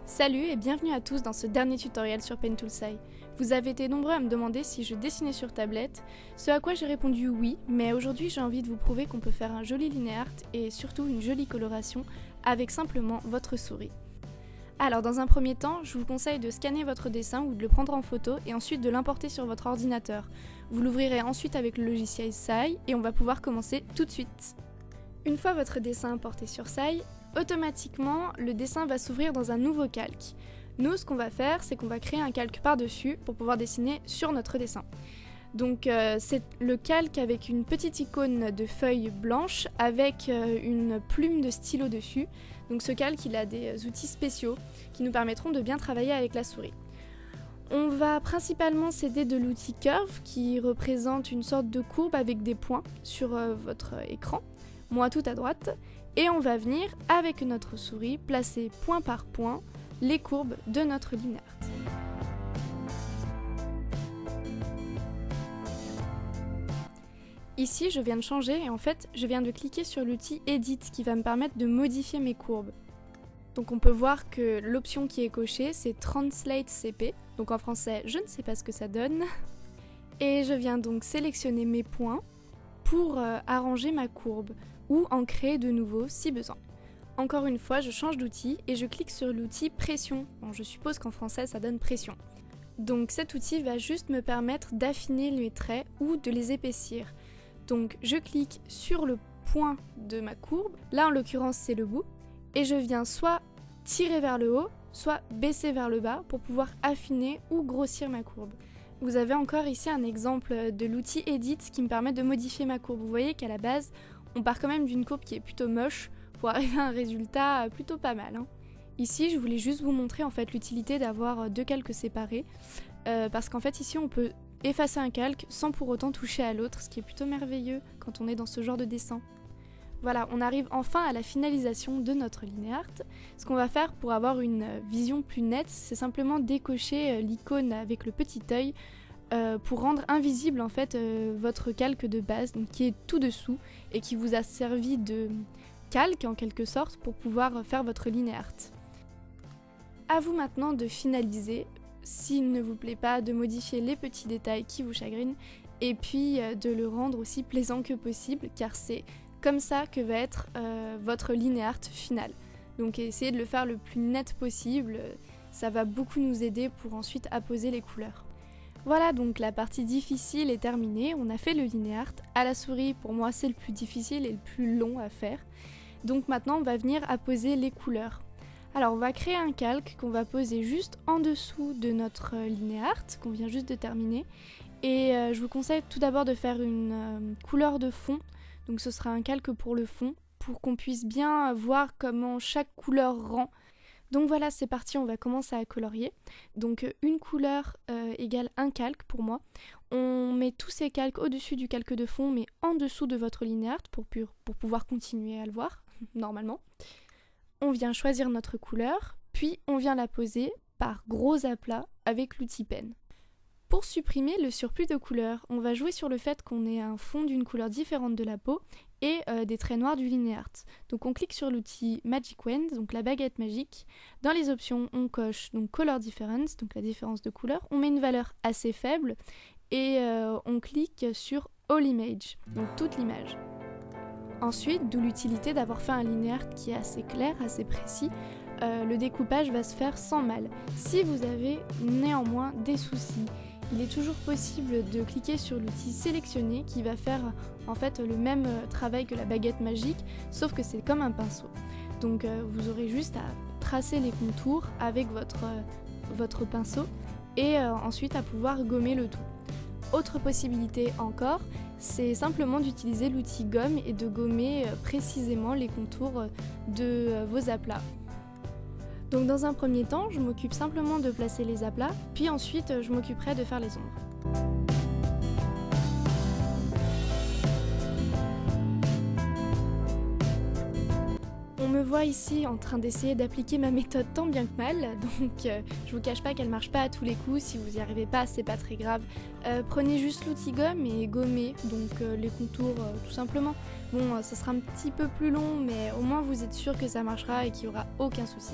Salut et bienvenue à tous dans ce dernier tutoriel sur Pentoolsai. Vous avez été nombreux à me demander si je dessinais sur tablette, ce à quoi j'ai répondu oui, mais aujourd'hui j'ai envie de vous prouver qu'on peut faire un joli linéart et surtout une jolie coloration avec simplement votre souris. Alors dans un premier temps, je vous conseille de scanner votre dessin ou de le prendre en photo et ensuite de l'importer sur votre ordinateur. Vous l'ouvrirez ensuite avec le logiciel Sai et on va pouvoir commencer tout de suite. Une fois votre dessin importé sur Sai, automatiquement, le dessin va s'ouvrir dans un nouveau calque. Nous, ce qu'on va faire, c'est qu'on va créer un calque par-dessus pour pouvoir dessiner sur notre dessin. Donc c'est le calque avec une petite icône de feuille blanche avec une plume de stylo dessus. Donc ce calque, il a des outils spéciaux qui nous permettront de bien travailler avec la souris. On va principalement s'aider de l'outil Curve qui représente une sorte de courbe avec des points sur votre écran, moi tout à droite. Et on va venir, avec notre souris, placer point par point les courbes de notre linéart. Ici, je viens de changer et en fait, je viens de cliquer sur l'outil Edit qui va me permettre de modifier mes courbes. Donc on peut voir que l'option qui est cochée, c'est Translate CP. Donc en français, je ne sais pas ce que ça donne. Et je viens donc sélectionner mes points pour arranger ma courbe ou en créer de nouveaux si besoin. Encore une fois, je change d'outil et je clique sur l'outil pression. Bon, je suppose qu'en français ça donne pression. Donc cet outil va juste me permettre d'affiner les traits ou de les épaissir. Donc je clique sur le point de ma courbe, là en l'occurrence c'est le bout, et je viens soit tirer vers le haut, soit baisser vers le bas pour pouvoir affiner ou grossir ma courbe. Vous avez encore ici un exemple de l'outil Edit qui me permet de modifier ma courbe. Vous voyez qu'à la base, on part quand même d'une courbe qui est plutôt moche pour arriver à un résultat plutôt pas mal. Ici, je voulais juste vous montrer en fait l'utilité d'avoir deux calques séparés parce qu'en fait ici on peut effacer un calque sans pour autant toucher à l'autre, ce qui est plutôt merveilleux quand on est dans ce genre de dessin. Voilà, on arrive enfin à la finalisation de notre linéart. Ce qu'on va faire pour avoir une vision plus nette, c'est simplement décocher l'icône avec le petit œil pour rendre invisible en fait votre calque de base, donc qui est tout dessous et qui vous a servi de calque en quelque sorte pour pouvoir faire votre linéart. À vous maintenant de finaliser, s'il ne vous plaît pas, de modifier les petits détails qui vous chagrinent et puis de le rendre aussi plaisant que possible car c'est comme ça que va être votre linéart final. Donc essayez de le faire le plus net possible, ça va beaucoup nous aider pour ensuite apposer les couleurs. Voilà, donc la partie difficile est terminée, on a fait le linéart. À la souris, pour moi, c'est le plus difficile et le plus long à faire. Donc maintenant, on va venir apposer les couleurs. Alors, on va créer un calque qu'on va poser juste en dessous de notre linéart, qu'on vient juste de terminer. Et je vous conseille tout d'abord de faire une couleur de fond. Donc ce sera un calque pour le fond, pour qu'on puisse bien voir comment chaque couleur rend. Donc voilà, c'est parti, on va commencer à colorier. Donc une couleur égale un calque pour moi. On met tous ces calques au-dessus du calque de fond, mais en dessous de votre linéart pour pouvoir continuer à le voir, normalement. On vient choisir notre couleur, puis on vient la poser par gros aplats avec l'outil pen. Pour supprimer le surplus de couleurs, on va jouer sur le fait qu'on ait un fond d'une couleur différente de la peau et des traits noirs du linéart. Donc on clique sur l'outil Magic Wand, donc la baguette magique. Dans les options, on coche donc Color Difference, donc la différence de couleur. On met une valeur assez faible et on clique sur All Image, donc toute l'image. Ensuite, d'où l'utilité d'avoir fait un linéart qui est assez clair, assez précis. Le découpage va se faire sans mal. Si vous avez néanmoins des soucis, il est toujours possible de cliquer sur l'outil sélectionner qui va faire en fait le même travail que la baguette magique, sauf que c'est comme un pinceau. Donc vous aurez juste à tracer les contours avec votre pinceau et ensuite à pouvoir gommer le tout. Autre possibilité encore, c'est simplement d'utiliser l'outil gomme et de gommer précisément les contours de vos aplats. Donc dans un premier temps, je m'occupe simplement de placer les aplats, puis ensuite je m'occuperai de faire les ombres. On me voit ici en train d'essayer d'appliquer ma méthode tant bien que mal, donc je vous cache pas qu'elle marche pas à tous les coups, si vous y arrivez pas, c'est pas très grave. Prenez juste l'outil gomme et gommez donc les contours tout simplement. Bon, ça sera un petit peu plus long, mais au moins vous êtes sûr que ça marchera et qu'il y aura aucun souci.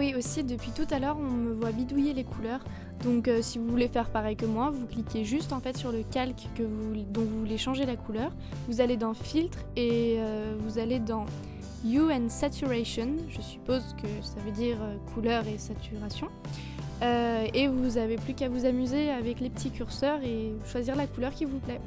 oui, aussi depuis tout à l'heure on me voit bidouiller les couleurs, donc si vous voulez faire pareil que moi, vous cliquez juste en fait sur le calque dont vous voulez changer la couleur, vous allez dans Filtre et vous allez dans Hue and Saturation, je suppose que ça veut dire couleur et saturation, et vous avez plus qu'à vous amuser avec les petits curseurs et choisir la couleur qui vous plaît.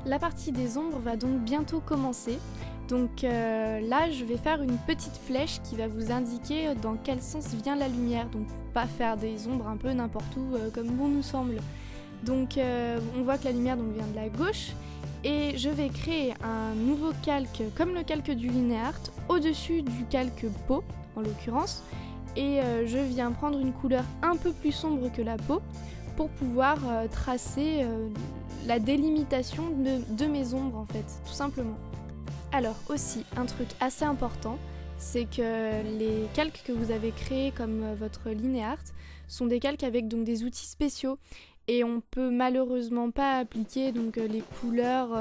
La partie des ombres va donc bientôt commencer, donc là je vais faire une petite flèche qui va vous indiquer dans quel sens vient la lumière, donc pas faire des ombres un peu n'importe où comme bon nous semble. Donc on voit que la lumière donc, vient de la gauche et je vais créer un nouveau calque comme le calque du LineArt au-dessus du calque peau en l'occurrence, et je viens prendre une couleur un peu plus sombre que la peau pour pouvoir tracer la délimitation de mes ombres en fait, tout simplement. Alors aussi, un truc assez important, c'est que les calques que vous avez créés comme votre LineArt sont des calques avec donc des outils spéciaux et on peut malheureusement pas appliquer donc les couleurs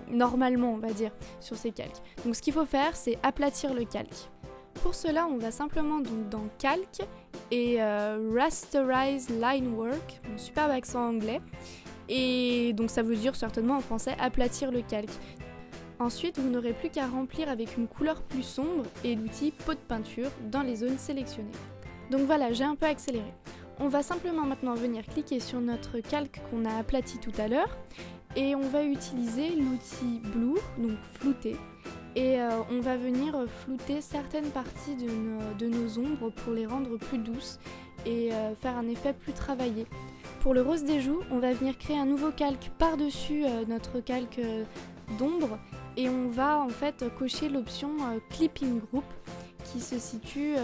normalement on va dire sur ces calques. Donc ce qu'il faut faire c'est aplatir le calque. Pour cela on va simplement donc dans Calque et Rasterize Line Work, un superbe accent anglais. Et donc ça veut dire certainement en français aplatir le calque. Ensuite, vous n'aurez plus qu'à remplir avec une couleur plus sombre et l'outil pot de peinture dans les zones sélectionnées. Donc voilà, j'ai un peu accéléré. On va simplement maintenant venir cliquer sur notre calque qu'on a aplati tout à l'heure et on va utiliser l'outil Blur, donc flouter. Et on va venir flouter certaines parties de nos ombres pour les rendre plus douces et faire un effet plus travaillé. Pour le rose des joues, on va venir créer un nouveau calque par-dessus notre calque d'ombre et on va en fait cocher l'option Clipping Group qui se situe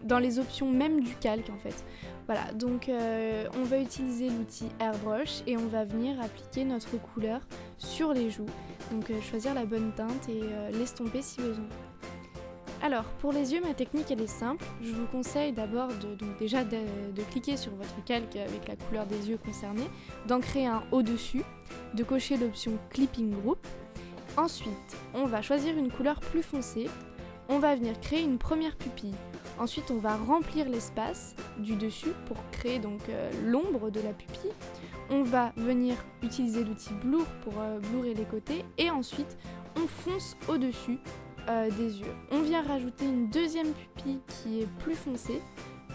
dans les options même du calque en fait. Voilà, donc on va utiliser l'outil Airbrush et on va venir appliquer notre couleur sur les joues. Donc choisir la bonne teinte et l'estomper si besoin. Alors, pour les yeux, ma technique elle est simple. Je vous conseille d'abord de cliquer sur votre calque avec la couleur des yeux concernés, d'en créer un au-dessus, de cocher l'option Clipping Group. Ensuite, on va choisir une couleur plus foncée. On va venir créer une première pupille. Ensuite, on va remplir l'espace du dessus pour créer donc l'ombre de la pupille. On va venir utiliser l'outil Blur pour blurer les côtés et ensuite, on fonce au-dessus des yeux. On vient rajouter une deuxième pupille qui est plus foncée,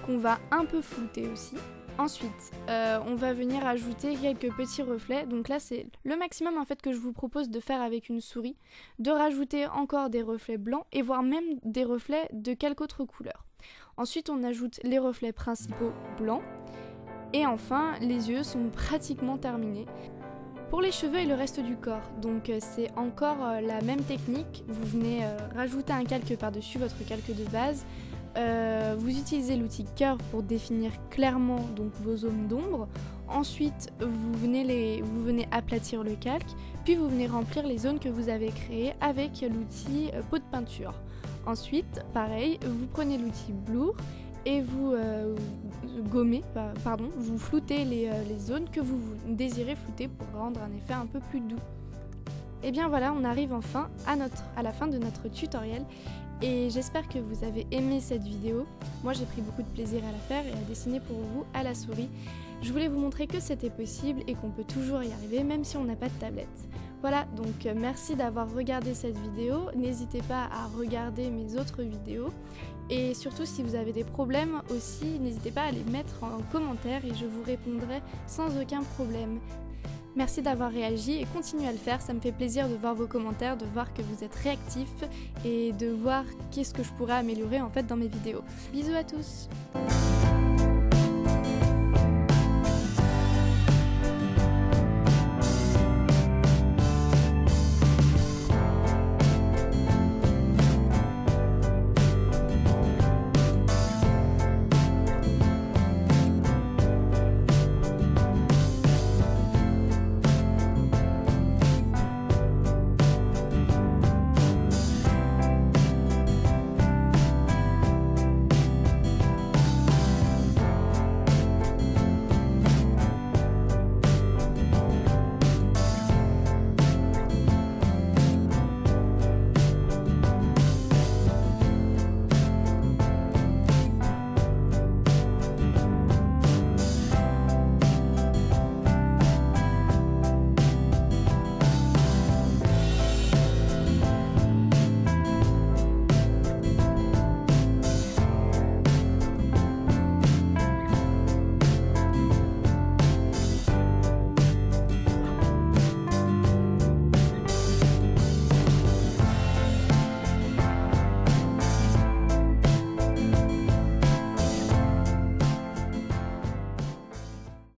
qu'on va un peu flouter aussi. Ensuite, on va venir ajouter quelques petits reflets. Donc là, c'est le maximum en fait que je vous propose de faire avec une souris, de rajouter encore des reflets blancs et voire même des reflets de quelque autre couleur. Ensuite, on ajoute les reflets principaux blancs. Et enfin, les yeux sont pratiquement terminés. Pour les cheveux et le reste du corps, donc c'est encore la même technique. Vous venez rajouter un calque par-dessus votre calque de base. Vous utilisez l'outil Curve pour définir clairement donc, vos zones d'ombre. Ensuite, vous venez aplatir le calque, puis vous venez remplir les zones que vous avez créées avec l'outil pot de peinture. Ensuite, pareil, vous prenez l'outil Blur et vous vous floutez les zones que vous désirez flouter pour rendre un effet un peu plus doux. Et bien voilà, on arrive enfin à la fin de notre tutoriel et j'espère que vous avez aimé cette vidéo. Moi j'ai pris beaucoup de plaisir à la faire et à dessiner pour vous à la souris. Je voulais vous montrer que c'était possible et qu'on peut toujours y arriver même si on n'a pas de tablette. Voilà, donc merci d'avoir regardé cette vidéo. N'hésitez pas à regarder mes autres vidéos. Et surtout, si vous avez des problèmes aussi, n'hésitez pas à les mettre en commentaire et je vous répondrai sans aucun problème. Merci d'avoir réagi et continuez à le faire, ça me fait plaisir de voir vos commentaires, de voir que vous êtes réactifs et de voir qu'est-ce que je pourrais améliorer en fait dans mes vidéos. Bisous à tous!